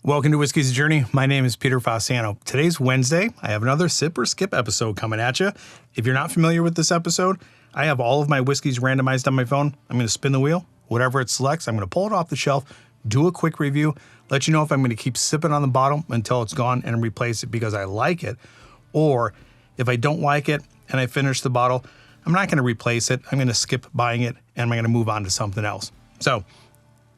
Welcome to Whiskey's Journey. My name is Peter Fasciano. Today's Wednesday. I have another Sip or Skip episode coming at you. If you're not familiar with this episode, I have all of my whiskeys randomized on my phone. I'm going to spin the wheel. Whatever it selects, I'm going to pull it off the shelf, do a quick review, let you know if I'm going to keep sipping on the bottle until it's gone and replace it because I like it. Or if I don't like it and I finish the bottle, I'm not going to replace it. I'm going to skip buying it and I'm going to move on to something else. So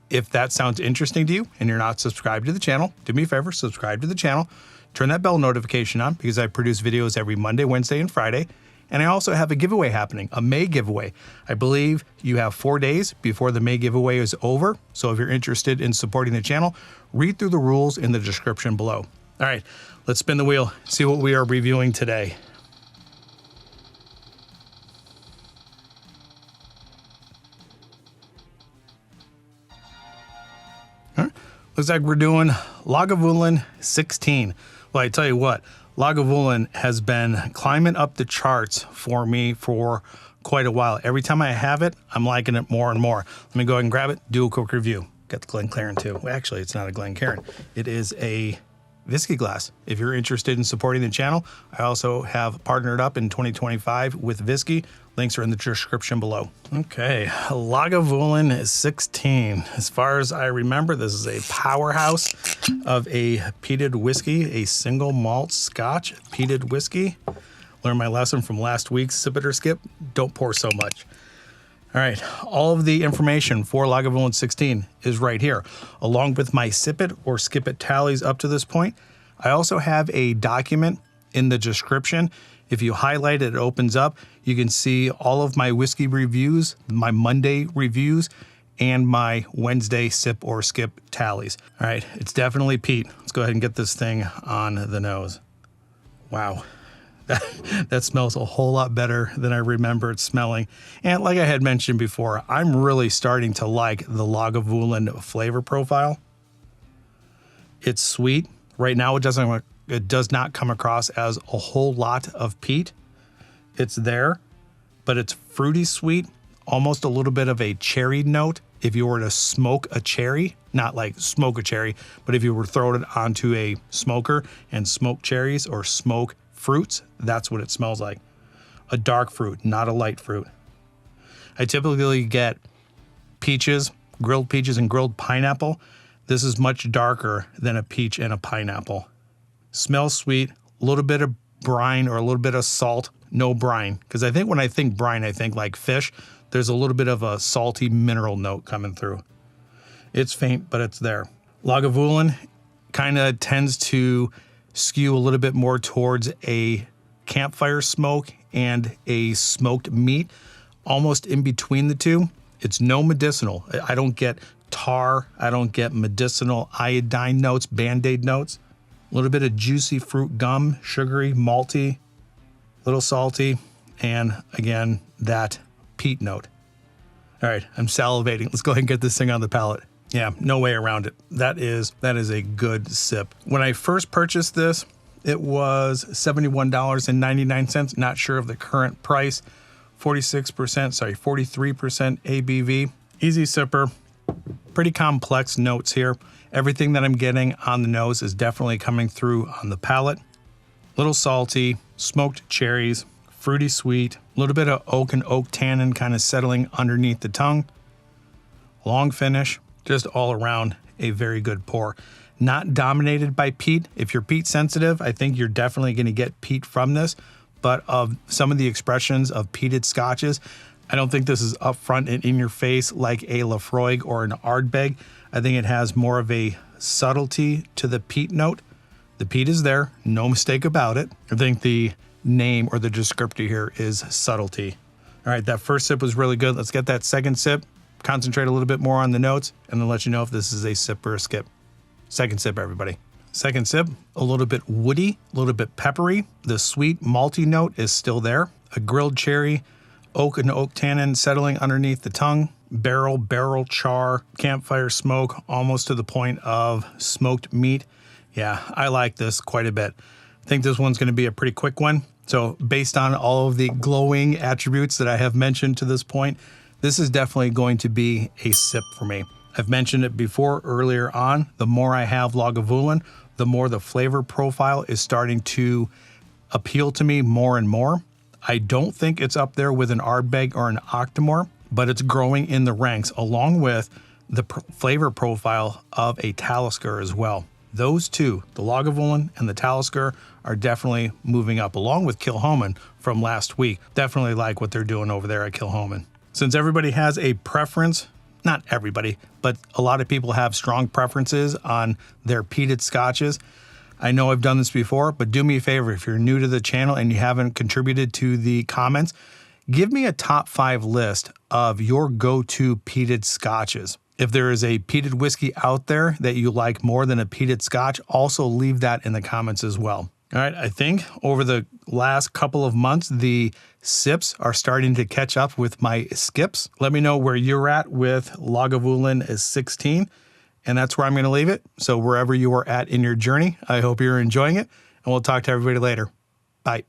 if that sounds interesting to you and you're not subscribed to the channel, do me a favor, subscribe to the channel, turn that bell notification on because I produce videos every Monday, Wednesday, and Friday. And I also have a giveaway happening, a May giveaway. I believe you have 4 days before the May giveaway is over. So if you're interested in supporting the channel, read through the rules in the description below. All right, let's spin the wheel, see what we are reviewing today. Looks like we're doing Lagavulin 16. Well, I tell you what, Lagavulin has been climbing up the charts for me for quite a while. Every time I have it, I'm liking it more and more. Let me go ahead and grab it, do a quick review. Got the Glencairn too. Well, actually, it's not a Glencairn. It is a whiskey glass. If you're interested in supporting the channel, I also have partnered up in 2025 with whiskey. Links are in the description below. Okay, Lagavulin 16. As far as I remember, this is a powerhouse of a peated whiskey, a single malt Scotch peated whiskey. Learned my lesson from last week's Sip It or Skip. Don't pour so much. All right, all of the information for Lagavulin 16 is right here, along with my Sip It or Skip It tallies up to this point. I also have a document in the description. If you highlight it, it opens up. You can see all of my whiskey reviews, my Monday reviews, and my Wednesday Sip or Skip tallies. All right, it's definitely peat. Let's go ahead and get this thing on the nose. Wow. That smells a whole lot better than I remember it smelling. And like I had mentioned before, I'm really starting to like the Lagavulin flavor profile. It's sweet. Right now, it does not come across as a whole lot of peat. It's there, but it's fruity sweet, almost a little bit of a cherry note. If you were to smoke a cherry, not like smoke a cherry, but if you were to throw it onto a smoker and smoke cherries or smoke fruits, that's what it smells like. A dark fruit, not a light fruit. I typically get peaches, grilled peaches and grilled pineapple. This is much darker than a peach and a pineapple. Smells sweet, a little bit of brine or a little bit of salt, no brine. Because I think when I think brine, I think like fish. There's a little bit of a salty mineral note coming through. It's faint, but it's there. Lagavulin kind of tends to skew a little bit more towards a campfire smoke and a smoked meat, almost in between the two. It's no medicinal. I don't get tar. I don't get medicinal iodine notes, Band-Aid notes. A little bit of juicy fruit gum, sugary, malty, a little salty, and again, that peat note. All right, I'm salivating. Let's go ahead and get this thing on the palate. Yeah, no way around it. That is a good sip. When I first purchased this, it was $71.99. Not sure of the current price. 43% ABV. Easy sipper. Pretty complex notes here. Everything that I'm getting on the nose is definitely coming through on the palate. Little salty, smoked cherries, fruity sweet, a little bit of oak and oak tannin kind of settling underneath the tongue. Long finish, just all around a very good pour. Not dominated by peat. If you're peat sensitive, I think you're definitely going to get peat from this. But of some of the expressions of peated scotches, I don't think this is upfront and in your face like a Laphroaig or an Ardbeg. I think it has more of a subtlety to the peat note. The peat is there, no mistake about it. I think the name or the descriptor here is subtlety. All right, that first sip was really good. Let's get that second sip, concentrate a little bit more on the notes, and then let you know if this is a sip or a skip. Second sip, everybody. Second sip, a little bit woody, a little bit peppery. The sweet malty note is still there. A grilled cherry, oak and oak tannin settling underneath the tongue. Barrel char, campfire smoke, almost to the point of smoked meat. Yeah, I like this quite a bit. I think this one's going to be a pretty quick one. So based on all of the glowing attributes that I have mentioned to this point, this is definitely going to be a sip for me. I've mentioned it before earlier on. The more I have Lagavulin, the more the flavor profile is starting to appeal to me more and more. I don't think it's up there with an Ardbeg or an Octomore, but it's growing in the ranks along with the flavor profile of a Talisker as well. Those two, the Lagavulin and the Talisker, are definitely moving up along with Kilchoman from last week. Definitely like what they're doing over there at Kilchoman. Since everybody has a preference, not everybody, but a lot of people have strong preferences on their peated scotches. I know I've done this before, but do me a favor, if you're new to the channel and you haven't contributed to the comments, give me a top 5 list of your go-to peated scotches. If there is a peated whiskey out there that you like more than a peated scotch, also leave that in the comments as well. All right, I think over the last couple of months, the sips are starting to catch up with my skips. Let me know where you're at with Lagavulin 16, and that's where I'm going to leave it. So wherever you are at in your journey, I hope you're enjoying it, and we'll talk to everybody later. Bye.